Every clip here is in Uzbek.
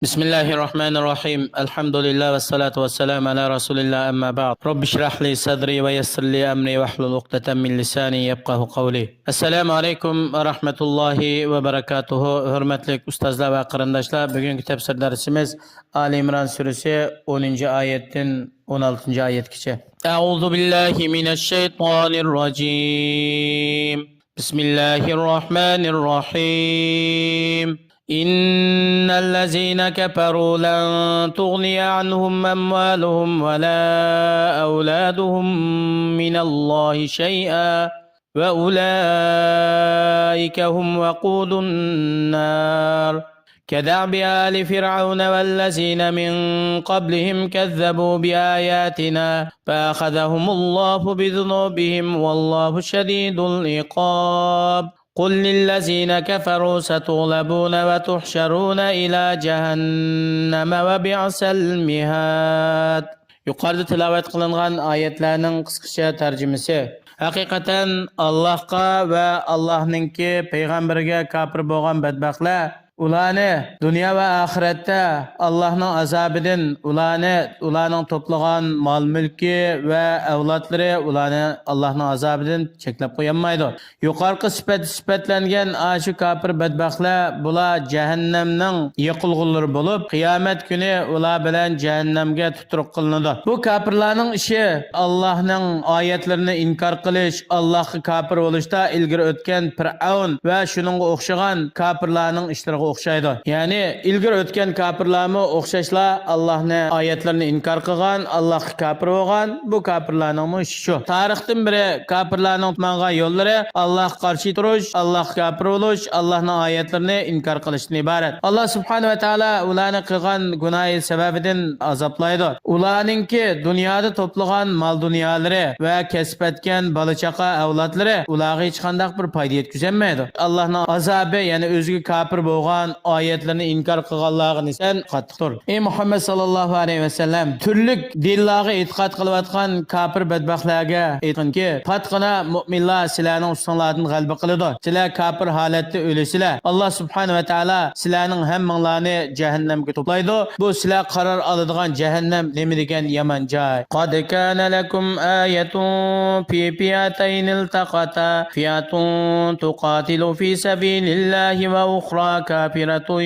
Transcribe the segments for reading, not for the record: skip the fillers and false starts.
بسم الله الرحمن الرحيم الحمد لله والصلاة والسلام على رسول الله أما بعد رب اشرح لي صدري ويسر لي أمري واحلل عقدة من لساني يفقه قولي السلام عليكم ورحمة الله وبركاته hurmatli ustozlar va qarindoshlar bugungi tafsir darsimiz Ali İmran surasi 10 oyatdan 16 oyatgacha A'udhu billahi minash shaytonir rojim Bismillahir rahmanir rahim إن الذين كفروا لن تغني عنهم أموالهم ولا أولادهم من الله شيئا وأولئك هم وقود النار كدأب آل فرعون والذين من قبلهم كذبوا بآياتنا فأخذهم الله بذنوبهم والله شديد العقاب قل للذين كفروا ستغلبون وتحشرون إلى جهنم وبئس المهاد Yuqorida tilovat qilingan oyatlarning qisqacha tarjimasi haqiqatan Allohga va Allohninki payg'ambariga kofir bo'lgan badbaxtlar ularni dunyo va oxiratda Allohning azobidan ularning to'plagan mol mulki va avlodlari ularni Allohning azobidan cheklab qo'yolmaydi. Yuqorqi sifatlangan ashu kofir badbaxtlar bular jahannamning yiqilg'unlari bo'lib, qiyomat kuni ular bilan jahannamga tutruq qilinadi. Bu kofirlarning ishi Allohning oyatlarini inkor qilish, Allohga kofir bo'lishda ilgari o'tgan Fir'avn va shuningga o'xshagan kofirlarning ishlariga o'xshaydi. Ya'ni ilgari o'tgan kofirlarmi o'xshashlar Allohning oyatlarini inkor qilgan, Allohga kofir bo'lgan, bu kofirlarning ishi shu. Tarixdan beri kofirlarning tutmagan yo'llari Allohga qarshi turish, Allohga kofir bo'lish, Allohning oyatlarini inkor qilishdan iborat. Alloh subhanahu va taolo ularni qilgan gunohi sababidan azoblaydi. Ularningki dunyoda to'plagan mol dunyolari va kasb etgan bola chaqa avlodlari ularga hech qanday bir foyda yetkazmaydi. Allohning azobi, ya'ni o'ziga kofir bo'lgan oyatlarni inkor qilganlarga nisbatan qattiqdir. Ey Muhammad sallallohu alayhi va sallam, turli dinlarga e'tiqod qilayotgan kofir badbaxtlarga aytqinki, fatqina mu'minlar sizlarning ustinglardan g'alaba qiladi. Sizlar kofir holatda o'lisizlar. Alloh subhanahu va taolo sizlarning hammanglarni jahannamga to'playdi. Bu sizlar qaror oladigan jahannam nima degan yomon joy. Qad kana lakum ayatun fi fi'atayn iltaqata fi'atun tuqatilu fi sabilillahi va ukhra كافرة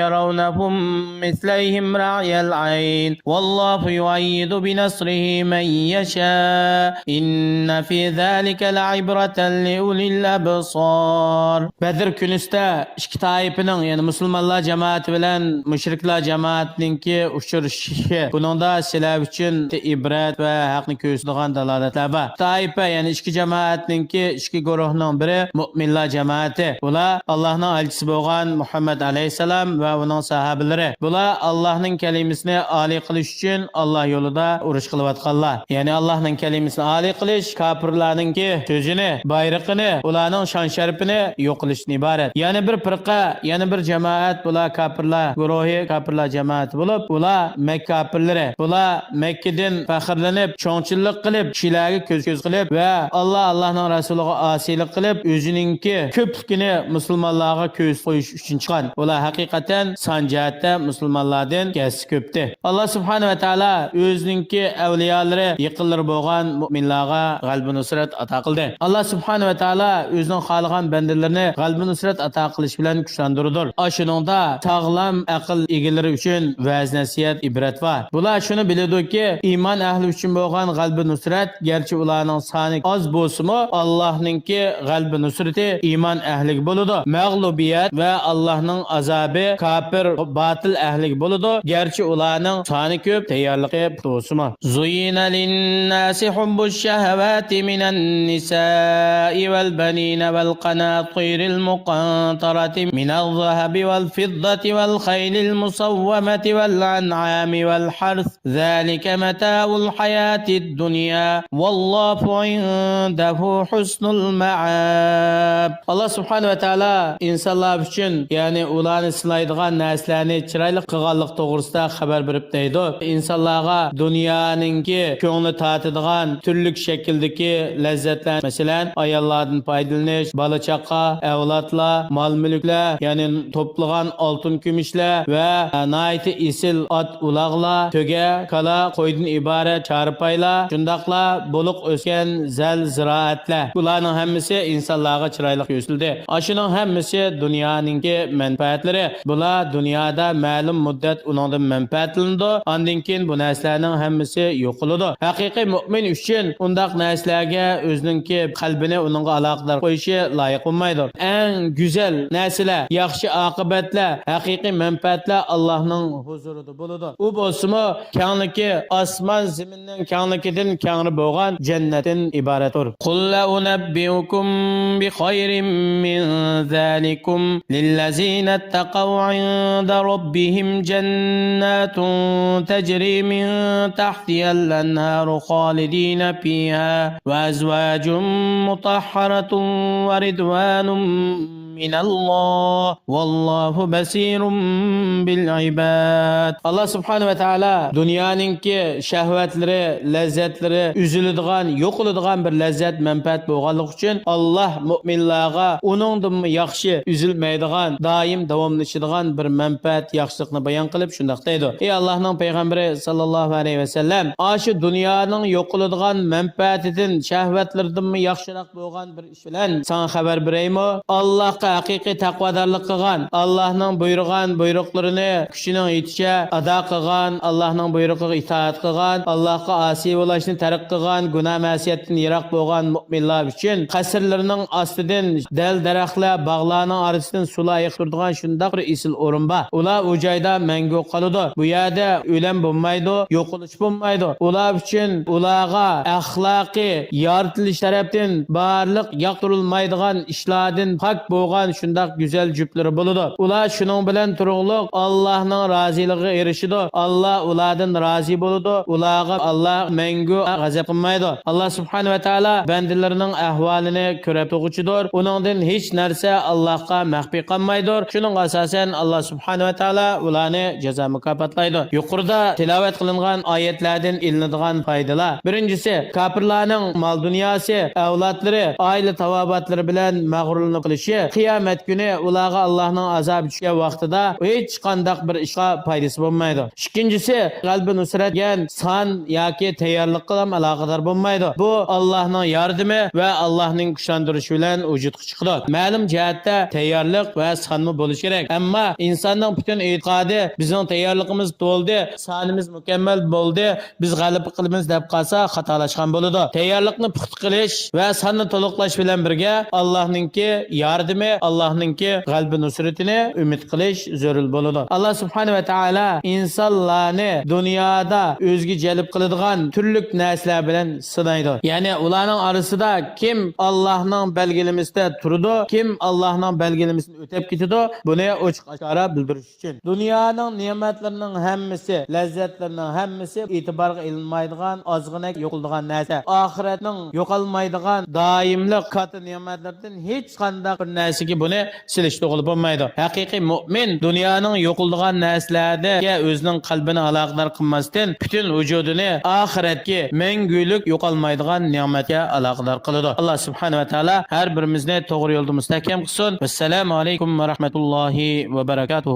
يرونهم مثليهم رعي العين والله يؤيد بنصره من يشاء إن في ذلك لعبرة لأولي الأبصار Bedir günüste iki taifinin yani Müslümanlar cemaati bilen müşrikler cemaatininki uçuruşu. Bunun da sizler için ibret ve hakkını köysüdüğün dalaletler var. Taife yani iki cemaatininki iki guruhunun biri müminler cemaati. Bula Allah'ın elçisi boğan Muhammed aleyhisselam ve onun sahabeleri. Bular Allah'ın kelimesini âli kılış için Allah yolunda uruş kılıvatkallar. Yani Allah'ın kelimesini âli kılış, kafirlarınki sözünü, bayrağını, ulanın şan şerifini yok kılışını ibaret. Yani bir fırka, yani bir cemaat, bular kafirlar, guruhi kafirlar cemaati bulup, bular Mekke kafirleri. Bular Mekke'den fakirlenip, çoğunçuluk kılıp, kişilerge köz kılıp ve Allah'ın Resulu'na asilik kılıp, özününki köplükünü Müslümanlığa köz koyuş için çıkan. Ular hakikaten sancaatda Müslümanlardan gesi köpti. Allah subhanahu ve taala özününki evliyaları, yıkılları boğan müminlerge galbi nusret ata kıldı. Allah subhanahu ve taala özünün xaligan bendelerini galbi nusret ata kılış bilen güçlendirudur. Aşınında sağlam akıl egeleri üçün vaz nasihat ibret var. Bular şunu biledi ki iman ahli üçün boğan galbi nusret gerçi ularning sani az bolsumu Allah'ınki galbi nusreti iman ahli boludu. Mağlubiyet ve Allah'ın azabı kafir batıl ehlik buludu. Gerçi ularning sani köp tayyorligi to'sima. Zuyina lin-nasi hubbush shahawati minan nisa'i wal banina wal qanatiril muqantarati minal zahabi wal fiddati wal khaylil musawwamati wal an'ami wal harth. Zalika mata'ul hayatid dunya wallahu indahu husnul ma'ab. Allah subhanahu ve taala insanlar için ya'ni ularni sinaydigan narsalarni chiroyli qilganlik to'g'risida xabar berib deydi. İnsanlarga dunyoninki ko'ngli tatadigan turli shakldagi lazzatlar, masalan, ayollardan foydalanish, bola chaqa, avlodlar, mol mulklar, ya'ni to'plagan oltin kumushlar va nayti isil ot ulag'lar, to'ga, kala, qo'ydan iborat charpaylar, shundaqla buluq o'sgan zal ziroatlar. Bularning hammasi insonlarga chiroyli yo'sildi. Ashuning hammasi dunyoninki manfaatlari. Bular dunyoda ma'lum muddat uningdan manfaatlandi. Ondan keyin bu narsalarning hammasi yo'qoladi. Haqiqiy mu'min uchun undaq narsalarga o'zininki qalbini uningga aloqador qo'yishi loyiq bo'lmaydi. Eng go'zal narsalar, yaxshi oqibatlar, haqiqiy manfaatlar Allohning huzurida bo'ladi. U bo'lsa-mu kengligi osmon zaminning kengligidan kengri bo'lgan jannatdan iboratdir. Qul la unabbiukum bi khayrin min zalikum lillazina taqaw 'inda rabbihim jannatun tajri min tahtiha al-anharu khalidina fiha wa azwajun mutahharatun wa ridwanun minalloh vallohu basirun bil ibad. Allah subhanahu va taala dunyoninki shahvatlari, lazzatlari üzüladigan, yo'qoladigan bir lazzat manfaat bo'lganligi uchun Allah mu'minlarga uningdan yaxshi üzülmaydigan, doim davomlashadigan bir manfaat, yaxshilikni bayon qilib shunday deydi. Ey Allohning payg'ambari sallallohu alayhi va sallam, shu dunyoning yo'qoladigan manfaatidan, shahvatlaridan yaxshiroq bo'lgan bir ish bilan sana xabar beraymi? Allah haqiqiy taqvodorlik qilgan, Allohning buyurgan buyruqlarini kuchining yeticha ado qilgan, Allohning buyrug'iga itoat qilgan, Allohga asiy bo'lishni tark qilgan, gunoh ma'siyatdan yiroq bo'lgan mu'minlar uchun qasrlarining ostidan dal daraxtlar, bog'larning orasidan sular yiqtiradigan shunday bir isil o'rin bor. Ular u joyda mangu qoladi. Bu yerda o'lim bo'lmaydi, yo'qolish bo'lmaydi. Ular uchun ularga axloqiy yaratilish tarafdan barliq yoqtirilmaydigan ishlardan pok bo'lgan shunday go'zal juplari bo'ladi. Ular shuning bilan turug'liq Allohning roziligiga erishadi. Allah ulardan rozi bo'ladi. Ularga Allah mangu g'azab qilmaydi. Allah subhanahu va taolo bandalarining ahvolini ko'rib turuvchidir. Uningdan hech narsa Allohga maxfiy qolmaydi. Shuning asosan Allah subhanahu va taolo ularni jazo mukofotlaydi. Yuqorida tilovat qilingan oyatlardan ilinadigan foydalar. Birinchisi, kofirlarning mol dunyosi, avlodlari, oila tavobatlari bilan mag'rurlanib qilishi qiyomat kuni ularga Allohning azobi tushgan vaqtida hech qanday bir ishga foydasi bo'lmaydi. Ikkinchisi, qalbi nusratgan son yoki tayyorlik bilan aloqador bo'lmaydi. Bu Allohning yordami va Allohning kuchlantirishi bilan vujudga chiqadi. Ma'lum jihatda tayyorlik va sonmi bo'lishi kerak. Ammo insonning butun e'tiqodi bizning tayyorligimiz to'ldi, sonimiz mukammal bo'ldi, biz g'alaba qilamiz deb qolsa xatolashgan bo'ladi. Tayyorlikni puxta qilish va sonni to'liqlash bilan birga Allohningki yordami, Allohningki g'alaba nusratini umid qilish zarur bo'ladi. Allah subhanahu va taolo insonlarni dunyoda o'ziga jalb qiladigan turli narsalar bilan sinaydi. Ya'ni ularning orasida kim Allohning belgilamasida turadi, kim Allohning belgilamasini o'tab ketadi, buni ochiq-oshkora bildirish uchun. Dunyoning ne'matlarining hammasi, lazzatlarining hammasi e'tiborga ilinmaydigan, ozgina yo'qoladigan narsa. Oxiratning yo'qolmaydigan, doimlik katta ne'matlardan hech qanday bir narsaga buni silish to'g'ri bo'lmaydi. Haqiqiy mu'min dunyoning yo'qoladigan narsalarga o'zining qalbini aloqador qilmasdan butun vujudini oxiratga mangulik yo'qolmaydigan ne'matga aloqador qiladi. Alloh subhanahu va taolo har birimizni to'g'ri yo'lda mustahkam qilsin. Assalomu alaykum va rahmatullohi va barakatuh.